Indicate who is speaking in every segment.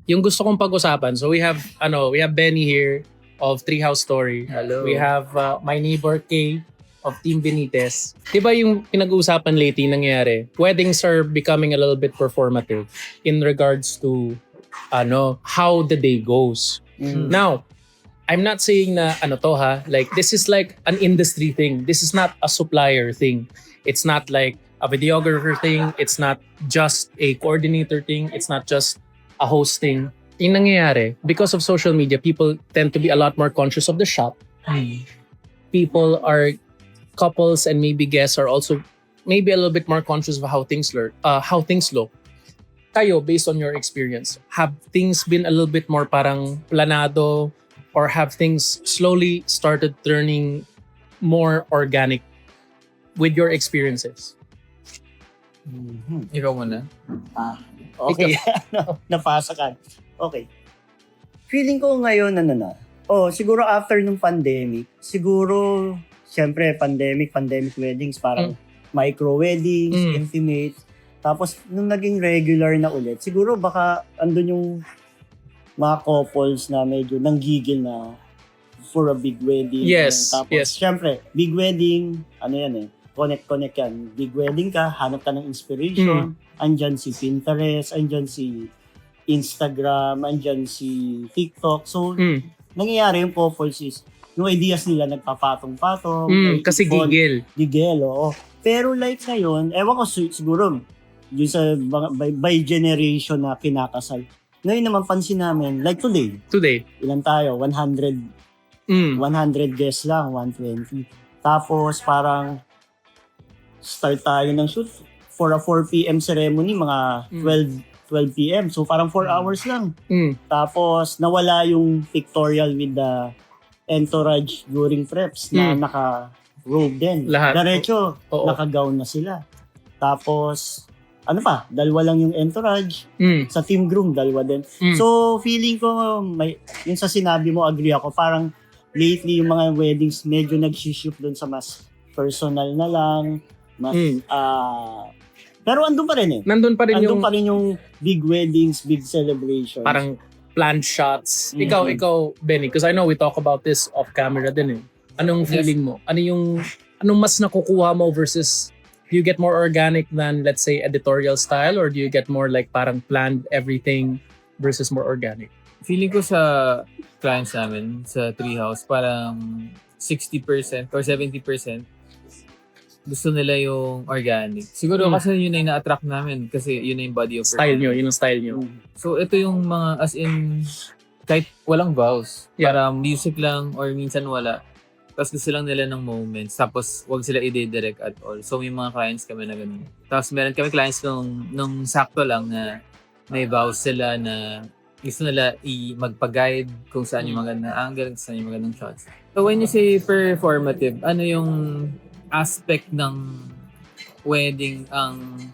Speaker 1: yung gusto kong pag-usapan, so we have Benny here of Treehouse Story.
Speaker 2: Hello.
Speaker 1: We have my neighbor Kay of Team Benitez. Diba yung pinag-uusapan lately nangyayari? Weddings are becoming a little bit performative in regards to how the day goes. Now, I'm not saying na like this is like an industry thing. This is not a supplier thing. It's not like a videographer thing. It's not just a coordinator thing. It's not just a host thing. Yung nangyayari, because of social media, people tend to be a lot more conscious of the shop. Couples and maybe guests are also maybe a little bit more conscious of how things look. Kayo, based on your experience, have things been a little bit more parang planado, or have things slowly started turning more organic with your experiences?
Speaker 2: Ikaw muna.
Speaker 3: Okay. Napasa ka. Okay. Feeling ko ngayon, siguro after nung pandemic, siguro, syempre, pandemic weddings, parang micro weddings, intimate. Tapos, nung naging regular na ulit, siguro baka andun yung mga couples na medyo nanggigil na for a big wedding.
Speaker 1: Yes,
Speaker 3: Tapos,
Speaker 1: yes.
Speaker 3: syempre, big wedding, connect yan. Big wedding ka, hanap ka ng inspiration. Andyan si Pinterest, andyan si Instagram, andyan si TikTok. So, nangyayari yung couples is, yung ideas nila nagpapatong-patong.
Speaker 1: Kasi gigil.
Speaker 3: Gigil, oo. Pero like ngayon, ewan ko siguro, yung sa by generation na kinakasal. Ngayon naman pansin namin, like today, ilan tayo? 100 guests lang, 120. Tapos parang start tayo ng shoot for a 4 p.m. ceremony, mga 12 p.m. So parang 4 hours lang. Tapos nawala yung pictorial with the entourage during preps na naka-robe din.
Speaker 1: Lahat.
Speaker 3: Diretso,
Speaker 1: Oo.
Speaker 3: naka-gown na sila. Tapos, dalawa lang yung entourage. Sa team groom, dalawa din. So, feeling ko, yung sa sinabi mo, agree ako, parang lately yung mga weddings medyo nag-shift dun sa mas personal na lang, mas, pero andun pa rin eh.
Speaker 1: Nandun pa rin
Speaker 3: Andun pa rin yung big weddings, big celebrations.
Speaker 1: parang planned shots. Ikaw, Benny, because I know we talk about this off camera din eh. Anong feeling mo? Anong mas nakukuha mo versus do you get more organic than, let's say, editorial style, or do you get more like parang planned everything versus more organic?
Speaker 2: Feeling ko sa clients namin, sa Treehouse, parang 60% or 70% gusto nila yung organic. Siguro kasi yun na yung na-attract namin kasi yun na yung body of
Speaker 1: Style nyo, yun ang style nyo.
Speaker 2: So ito yung mga as in kahit walang vows.
Speaker 1: Yeah.
Speaker 2: Para music lang or minsan wala. Tapos gusto lang nila ng moments. Tapos wag sila i-direct at all. So may mga clients kami na ganun. Tapos meron kami clients nung sakto lang na may vows sila na gusto nila magpa-guide kung saan yung magandang angle, kung saan yung magandang shots. So when you say performative, ano yung aspect ng wedding ang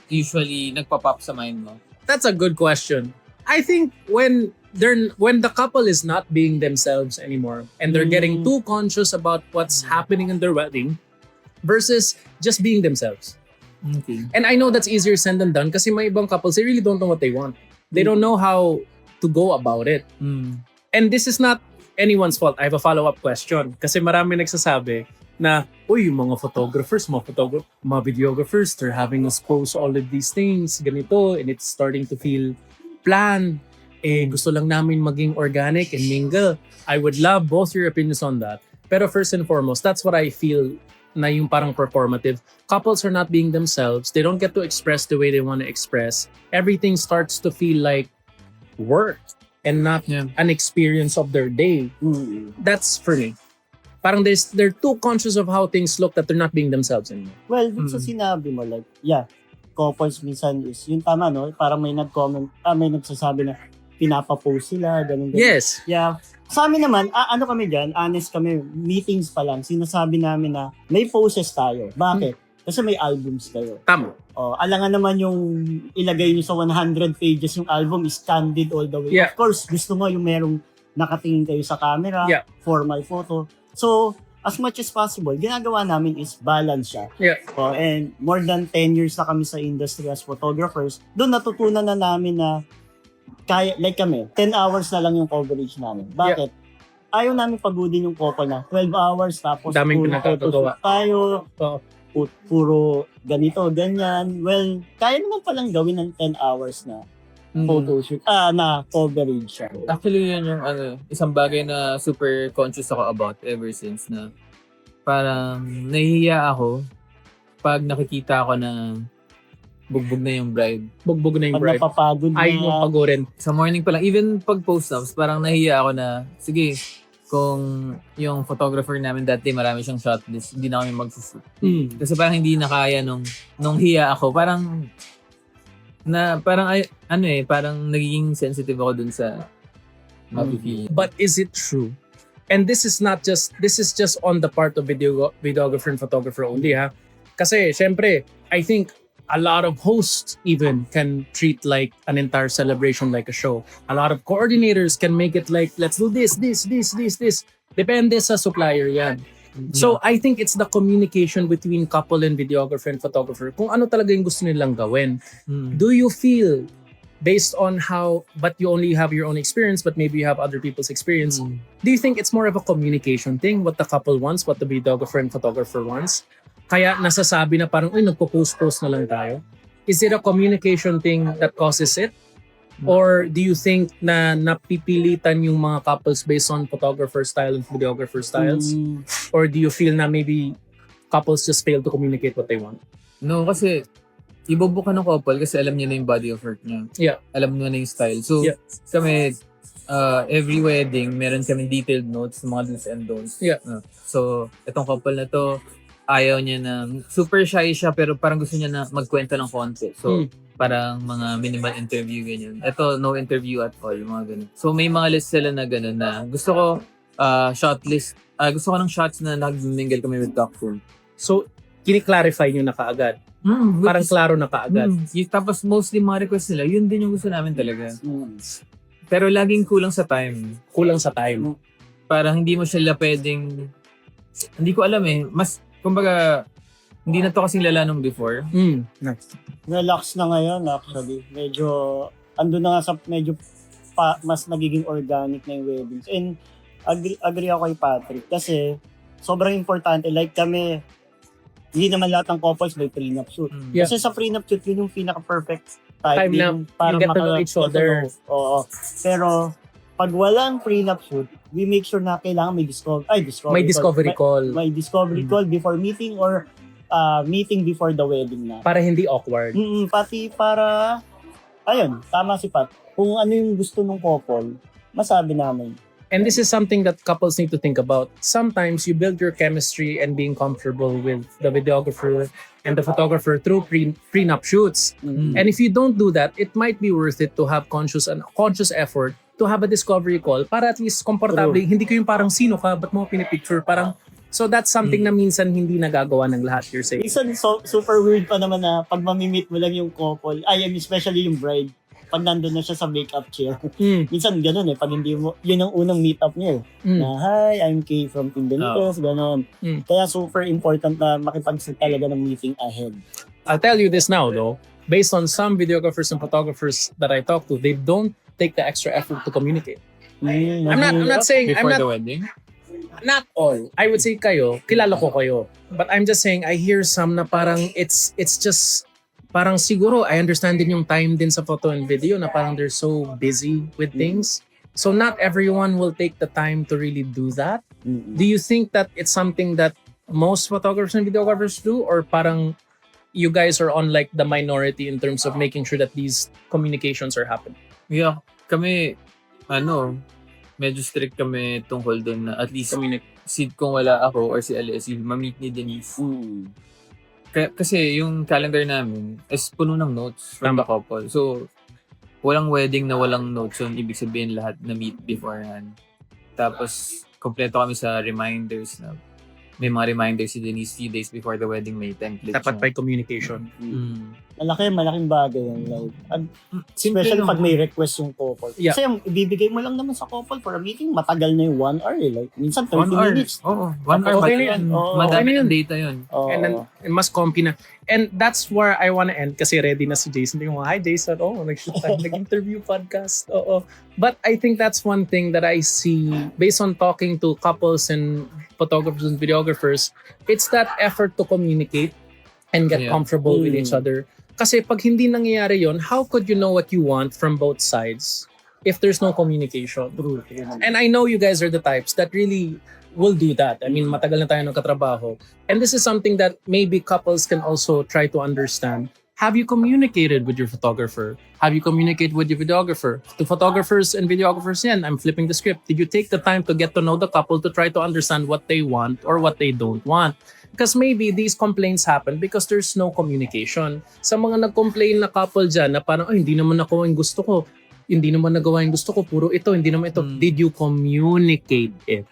Speaker 2: usually nagpa-pop sa mind mo?
Speaker 1: That's a good question. I think when the couple is not being themselves anymore and they're getting too conscious about what's happening in their wedding versus just being themselves.
Speaker 2: Okay.
Speaker 1: And I know that's easier said than done kasi may ibang couples, they really don't know what they want. They don't know how to go about it. And this is not anyone's fault. I have a follow-up question kasi marami nagsasabi na, yung mga photographers, mga videographers, they're having us post all of these things, ganito, and it's starting to feel planned. Gusto lang namin maging organic and mingle. I would love both your opinions on that. Pero first and foremost, that's what I feel na yung parang performative. Couples are not being themselves. They don't get to express the way they want to express. Everything starts to feel like work and not an experience of their day. That's for me. Parang they're too conscious of how things look that they're not being themselves anymore.
Speaker 3: Well, dun sa sinabi mo, like, couples minsan is, yung tama, no? Parang may nag-comment, may nagsasabi na pinapapost sila, ganun.
Speaker 1: Yes.
Speaker 3: Yeah. Sa amin naman, kami dyan, honest kami, meetings pa lang, sinasabi namin na may poses tayo. Bakit? Kasi may albums kayo.
Speaker 1: Tama.
Speaker 3: Alangan naman yung ilagay nyo sa 100 pages yung album is candid all the way.
Speaker 1: Yeah.
Speaker 3: Of course, gusto mo yung merong nakatingin kayo sa camera, formal photo. So, as much as possible, ginagawa namin is balance siya.
Speaker 1: Yeah.
Speaker 3: And more than 10 years na kami sa industry as photographers, doon natutunan na namin na kaya, like kami, 10 hours na lang yung coverage namin. Bakit? Ayaw namin pagudin yung couple na 12 hours tapos
Speaker 1: Daming
Speaker 3: puro
Speaker 1: pinagkakagawa.
Speaker 3: photoshoot tayo,
Speaker 1: Oo.
Speaker 3: puro ganito, ganyan. Well, kaya naman palang gawin ng 10 hours na photoshoot, na coverage.
Speaker 2: Actually, yun yung isang bagay na super conscious ako about ever since na parang nahihiya ako pag nakikita ko na bugbog na yung bride.
Speaker 1: Bugbog na yung
Speaker 3: Pag
Speaker 1: bride.
Speaker 3: napapagod na,
Speaker 1: Ayaw mo pagurin.
Speaker 2: Sa morning pa lang, even pag post-ups, parang nahihiya ako na, sige, kung yung photographer namin dati marami siyang shot list, hindi na kami magsushoot. Kasi parang hindi na kaya nung hiya ako. Parang parang nagiging sensitive ako dun sa mapipili.
Speaker 1: But is it true? And this is just on the part of videographer and photographer only, ha? Kasi, syempre, I think a lot of hosts even can treat like an entire celebration like a show. A lot of coordinators can make it like, let's do this. Depende sa supplier yan. So, I think it's the communication between couple and videographer and photographer kung ano talaga yung gusto nilang gawin. Do you feel, based on but you only have your own experience, but maybe you have other people's experience, do you think it's more of a communication thing, what the couple wants, what the videographer and photographer wants? Kaya nasasabi na parang, nagpo-post na lang tayo? Is it a communication thing that causes it? Or do you think na napipilitan yung mga couples based on photographer style and videographer styles? Or do you feel na maybe couples just fail to communicate what they want?
Speaker 2: No, kasi ibobook ka ng couple kasi alam niya na yung body of work niya.
Speaker 1: Yeah.
Speaker 2: Alam niya na yung style. So, kami, every wedding, meron kami detailed notes, mga do's and don'ts.
Speaker 1: Yeah.
Speaker 2: So, itong couple na to, ayaw niya na, super shy siya pero parang gusto niya na magkwento ng konti. So, parang mga minimal interview, ganyan. Ito, no interview at all, mga ganun. So, may mga list sila na ganun na gusto ko shot list. Gusto ko ng shots na nag-mingle kami with couple.
Speaker 1: So, kini-clarify nyo na kaagad. Parang klaro na kaagad.
Speaker 2: Tapos, mostly mga request nila, yun din yung gusto namin talaga. Pero laging kulang sa time.
Speaker 1: Kulang sa time.
Speaker 2: Parang hindi mo sila pwedeng, hindi ko alam kumbaga, hindi na to kasing lala nung before.
Speaker 1: Nice.
Speaker 3: Relax na ngayon actually. Medyo, ando na nga sa medyo mas nagiging organic na yung weddings. And agree ako kay Patrick kasi sobrang importante. Like kami, hindi naman lahat ng couples may prenup shoot.
Speaker 1: Yeah.
Speaker 3: Kasi sa prenup shoot, yun yung pinaka-perfect time
Speaker 1: na
Speaker 3: para
Speaker 1: you get to know each other.
Speaker 3: Oo. Pero, pag walang prenup shoot, we make sure na kailangan may discovery call. May discovery call before meeting or meeting before the wedding na.
Speaker 1: Para hindi awkward.
Speaker 3: Pati para, ayun, tama si Pat. Kung ano yung gusto ng couple, masabi namin.
Speaker 1: And this is something that couples need to think about. Sometimes you build your chemistry and being comfortable with the videographer and the photographer through prenup shoots. And if you don't do that, it might be worth it to have conscious effort to have a discovery call para at least komportable. Hindi ko yung parang sino ka, ba't mo pinipicture? Parang, so that's something na minsan hindi nagagawa ng lahat, you're saying.
Speaker 3: Minsan super weird pa naman na pag mamimit mo lang yung couple, especially yung bride, pag nandun na siya sa makeup chair. Minsan ganun pag hindi mo, yun ang unang meetup niya na, hi, I'm Kay from Team Benitos, ganun. Kaya super important na makipag-set talaga ng meeting ahead.
Speaker 1: I'll tell you this now though, based on some videographers and photographers that I talk to, they don't take the extra effort to communicate. I'm not saying
Speaker 2: Before the wedding?
Speaker 1: Not all. I would say kayo, kilala ko kayo. But I'm just saying, I hear some na parang it's just, parang siguro, I understand din yung time din sa photo and video na parang they're so busy with things. So not everyone will take the time to really do that. Do you think that it's something that most photographers and videographers do? Or parang you guys are on like the minority in terms of making sure that these communications are happening?
Speaker 2: Yeah, kami, medyo strict kami tungkol doon na at least kung wala ako or si LSU, ma-meet ni Denise. Kasi yung calendar namin is puno ng notes from the couple. So, walang wedding na walang notes. So, ibig sabihin lahat na meet beforehand. Tapos, kompleto kami sa reminders na may mga reminders si Denise 3 days before the wedding, may template.
Speaker 1: Dapat by communication.
Speaker 3: Malaking bagay yun. Like, especially pag may request yung couple.
Speaker 1: Yeah.
Speaker 3: Kasi yung ibibigay mo lang naman sa couple for a meeting, matagal na yung 1 hour. Like, minsan 30 minutes.
Speaker 2: Oo, 1 hour.
Speaker 1: Okay na yan.
Speaker 2: Madami ng data yun.
Speaker 1: And then mas comfy na. And that's where I wanna end kasi ready na si Jason. Tingnan mo, hi Jason. Oh, nag-shoot tayo, nag-interview podcast. Oo. But I think that's one thing that I see based on talking to couples and photographers and videographers. It's that effort to communicate and get comfortable with each other. Kasi pag hindi nangyayari yon, how could you know what you want from both sides if there's no communication? And I know you guys are the types that really will do that. I mean, matagal na tayo nagkatrabaho. And this is something that maybe couples can also try to understand. Have you communicated with your photographer? Have you communicated with your videographer? To photographers and videographers yan, I'm flipping the script. Did you take the time to get to know the couple to try to understand what they want or what they don't want? Because maybe these complaints happen because there's no communication. Sa mga nag-complain na couple dyan na parang, hindi naman ako yung gusto ko. Hindi naman nagawa yung gusto ko. Puro ito, hindi naman ito. Did you communicate it?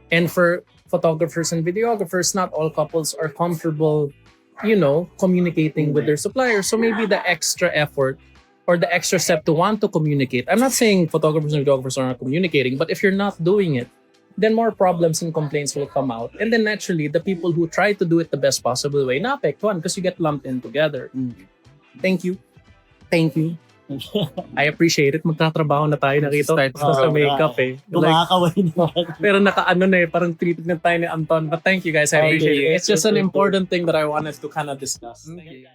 Speaker 1: And for photographers and videographers, not all couples are comfortable, communicating with their suppliers. So maybe the extra effort or the extra step to want to communicate. I'm not saying photographers and videographers are not communicating, but if you're not doing it, then more problems and complaints will come out. And then naturally, the people who try to do it the best possible way, naapektuhan because you get lumped in together. Thank you. I appreciate it. Magtatrabaho na tayo. Nakita ko sa makeup eh.
Speaker 3: Kumakaway na.
Speaker 1: Pero nakaano na eh. Parang treated na tayo ni Anton. But thank you guys. I appreciate it. It's just an important thing that I wanted to kind of discuss.
Speaker 2: Okay.